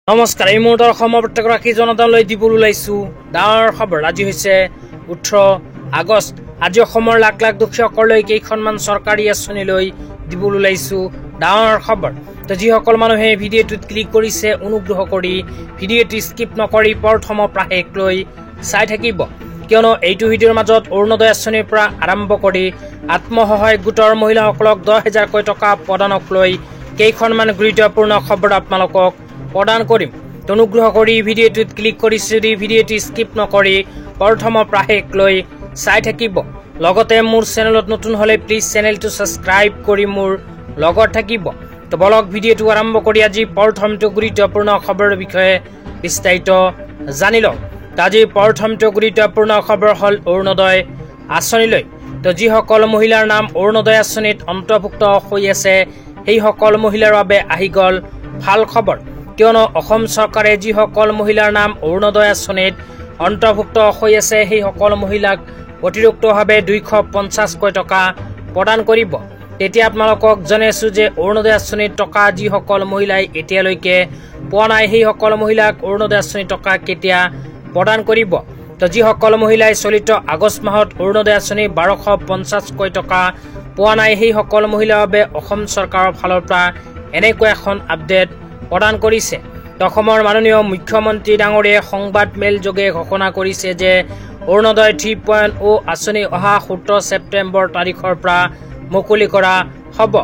নমস্কাৰ, এই মুহূৰ্তৰ অসমৰ প্ৰত্যেকগৰাকী জনতালৈ দিবলৈ ওলাইছো ডাঙৰ খবৰ। আজি হৈছে 18 আগষ্ট। আজি অসমৰ লাখ লাখ দুখীয়াসকললৈ কেইখনমান চৰকাৰী আঁচনিলৈ দিবলৈ ওলাইছো ডাঙৰ খবৰ। তো যিসকল মানুহে ভিডিঅ'টোত ক্লিক কৰিছে অনুগ্ৰহ কৰি ভিডিঅ'টো স্কিপ নকৰি প্ৰথমৰ পৰা শেষলৈ চাই থাকিব, কিয়নো এইটো ভিডিঅ'ৰ মাজত অৰুণোদয় আঁচনিৰ পৰা আৰম্ভ কৰি আত্মসহায়ক গোটৰ মহিলাসকলক 10,000কৈ টকা প্ৰদানক লৈ কেইখনমান গুৰুত্বপূৰ্ণ খবৰ আপোনালোকক প্ৰদান কৰিম। অনুগ্ৰহ কৰি ভিডিঅ'টোত ক্লিক কৰি যদি ভিডিঅ'টো স্কিপ নকৰি প্ৰথমৰ পৰা শেষলৈ চাই থাকিব। লগতে মোৰ চেনেলত নতুন হ'লে প্লিজ চেনেলটো ছাবস্ক্ৰাইব কৰি মোৰ লগত থাকিব। তো বলক ভিডিঅ'টো আৰম্ভ কৰি আজি প্ৰথমটো গুৰুত্বপূৰ্ণ খবৰৰ বিষয়ে বিস্তাৰিত জানি লওঁ। আজি প্ৰথমটো গুৰুত্বপূৰ্ণ খবৰ হ'ল অৰুণোদয় আঁচনিলৈ। তো যিসকল মহিলাৰ নাম অৰুণোদয় আঁচনিত অন্তৰ্ভুক্ত হৈ আছে সেইসকল মহিলাৰ বাবে আহি গ'ল ভাল খবৰ, কিয়নো অসম চৰকাৰে যিসকল মহিলাৰ নাম অৰুণোদয় আঁচনিত অন্তৰ্ভুক্ত হৈ আছে সেইসকল মহিলাক অতিৰিক্তভাৱে 250কৈ টকা প্ৰদান কৰিব। তেতিয়া আপোনালোকক জনাইছোঁ যে অৰুণোদয় আঁচনিৰ টকা যিসকল মহিলাই এতিয়ালৈকে পোৱা নাই সেইসকল মহিলাক অৰুণোদয় আঁচনিৰ টকা কেতিয়া প্ৰদান কৰিব। তো যিসকল মহিলাই চলিত আগষ্ট মাহত অৰুণোদয় আঁচনি 1250কৈ টকা পোৱা নাই সেইসকল মহিলাৰ বাবে অসম চৰকাৰৰ ফালৰ পৰা এনেকুৱা এখন আপডেট প্ৰদান কৰিছে। অসমৰ মাননীয় মুখ্যমন্ত্ৰী ডাঙৰীয়াই সংবাদ মেল যোগে ঘোষণা কৰিছে যে অৰুণোদয় 3.0 আঁচনি অহা 17 ছেপ্টেম্বৰ তাৰিখৰ পৰা মুকলি কৰা হ'ব।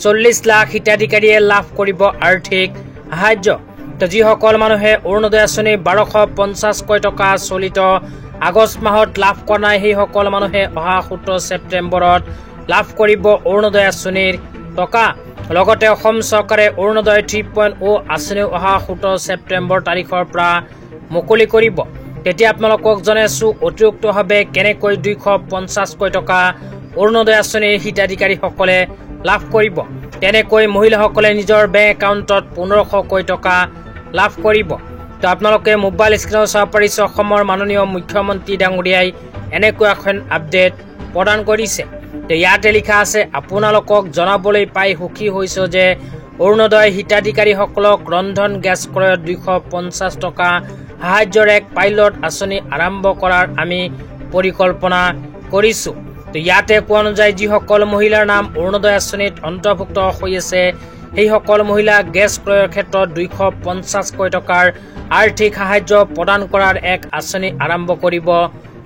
40 লাখ হিতাধিকাৰীয়ে লাভ কৰিব আৰ্থিক সাহায্য। তো যিসকল মানুহে অৰুণোদয় আঁচনি 1250কৈ টকা চলিত আগষ্ট মাহত লাভ কৰা নাই সেইসকল মানুহে অহা 17 ছেপ্টেম্বৰত লাভ কৰিব অৰুণোদয় আঁচনিৰ টকা। লগতে অসম চৰকাৰে অৰুণোদয় 3.0 আঁচনি অহা 17 ছেপ্টেম্বৰ তাৰিখৰ পৰা মুকলি কৰিব। তেতিয়া আপোনালোকক জনাইছোঁ অতিৰিক্তভাৱে কেনেকৈ 250কৈ টকা অৰুণোদয় আঁচনিৰ হিতাধিকাৰীসকলে লাভ কৰিব। তেনেকৈ মহিলাসকলে নিজৰ বেংক একাউণ্টত 1500কৈ টকা লাভ কৰিব। তো আপোনালোকে মোবাইল স্ক্ৰীণত চাব পাৰিছে অসমৰ মাননীয় মুখ্যমন্ত্ৰী ডাঙৰীয়াই এনেকুৱা এখন আপডেট প্ৰদান কৰিছে। ইয়াতে লিখা আছে, আপোনালোকক জনাবলৈ পাই সুখী হৈছোঁ যে অৰুণোদয় হিতাধিকাৰীসকলক ৰন্ধন গেছ ক্ৰয়ত 250 টকা সাহায্যৰ এক পাইলট আঁচনি আৰম্ভ কৰাৰ আমি পৰিকল্পনা কৰিছোঁ। তো ইয়াতে কোৱা অনুযায়ী যিসকল মহিলাৰ নাম অৰুণোদয় আঁচনিত অন্তৰ্ভুক্ত হৈ আছে সেইসকল মহিলাক গেছ ক্ৰয়ৰ ক্ষেত্ৰত 250কৈ টকাৰ আৰ্থিক সাহায্য প্ৰদান কৰাৰ এক আঁচনি আৰম্ভ কৰিব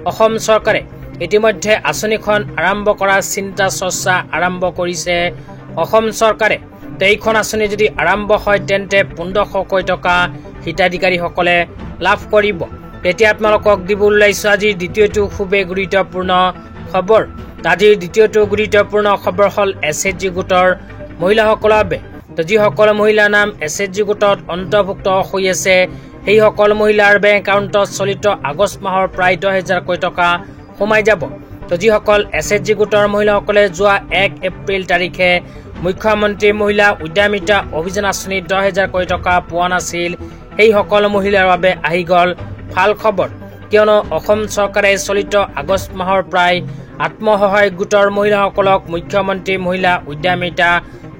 অসম চৰকাৰে। ইতিমধ্যে আঁচনিখন আৰম্ভ কৰাৰ চিন্তা চৰ্চা আৰম্ভ কৰিছে অসম চৰকাৰে। তো এইখন আঁচনি যদি আৰম্ভ হয় তেন্তে 1500কৈ টকা হিতাধিকাৰীসকলে লাভ কৰিব। তেতিয়া আপোনালোকক দিবলৈ ওলাইছোঁ আজিৰ দ্বিতীয়টো খুবেই গুৰুত্বপূৰ্ণ খবৰ। আজিৰ দ্বিতীয়টো গুৰুত্বপূৰ্ণ খবৰ হ'ল SHG গোটৰ মহিলাসকলৰ বাবে। তো যিসকল মহিলাৰ নাম SHG গোটত অন্তৰ্ভুক্ত হৈ আছে সেইসকল মহিলাৰ বেংক একাউণ্টত চলিত আগষ্ট মাহৰ প্ৰায় 10,000কৈ টকা সোমাই যাব। তো যিসকল SHG গোটৰ মহিলাসকলে যোৱা 1 এপ্ৰিল তাৰিখে মুখ্যমন্ত্ৰী মহিলা উদ্যমিতা অভিযান আঁচনিত 10,000কৈ টকা পোৱা নাছিল সেইসকল মহিলাৰ বাবে আহি গ'ল ভাল খবৰ, কিয়নো অসম চৰকাৰে চলিত আগষ্ট মাহৰ প্ৰায় আত্মসহায়ক গোটৰ মহিলাসকলক মুখ্যমন্ত্ৰী মহিলা উদ্যমিতা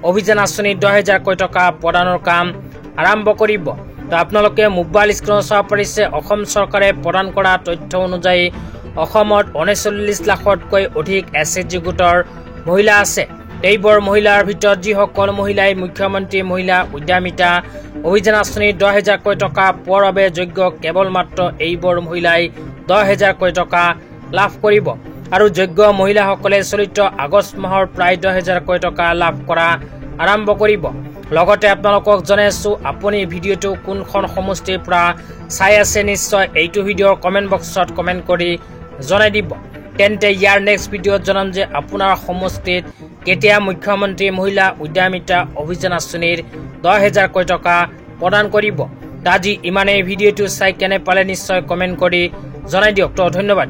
অভিযান আঁচনিত 10,000কৈ টকা প্ৰদানৰ কাম আৰম্ভ কৰিব। তো আপোনালোকে মোবাইল স্ক্ৰীণত চাব পাৰিছে অসম চৰকাৰে প্ৰদান কৰা তথ্য অনুযায়ী অসমত 39 লাখতকৈ অধিক SHG গোটৰ মহিলা আছে। এইবোৰ মহিলাৰ ভিতৰত যিসকল মহিলাই মুখ্যমন্ত্ৰী মহিলা উদ্যমিতা অভিযান আঁচনিত 10,000কৈ টকা পোৱাৰ বাবে যোগ্য কেৱল মাত্ৰ এইবোৰ মহিলাই 10,000কৈ টকা লাভ কৰিব। আৰু যোগ্য মহিলাসকলে চলিত আগষ্ট মাহৰ প্ৰায় 10,000কৈ টকা লাভ কৰা আৰম্ভ কৰিব। লগতে আপোনালোকক জনাইছোঁ আপুনি ভিডিঅ'টো কোনখন সমষ্টিৰ পৰা চাই আছে নিশ্চয় এইটো ভিডিঅ'ৰ কমেণ্ট বক্সত কমেণ্ট কৰি জনাই দিব। তেন্তে ইয়াৰ নেক্সট ভিডিঅ'ত জনাম যে আপোনাৰ সমষ্টিত কেতিয়া মুখ্যমন্ত্ৰী মহিলা উদ্যমিতা অভিযান আঁচনিৰ 10,000কৈ টকা প্ৰদান কৰিব। আজি ইমানেই। ভিডিঅ'টো চাই কেনে পালে নিশ্চয় কমেণ্ট কৰি জনাই দিয়ক। তো ধন্যবাদ।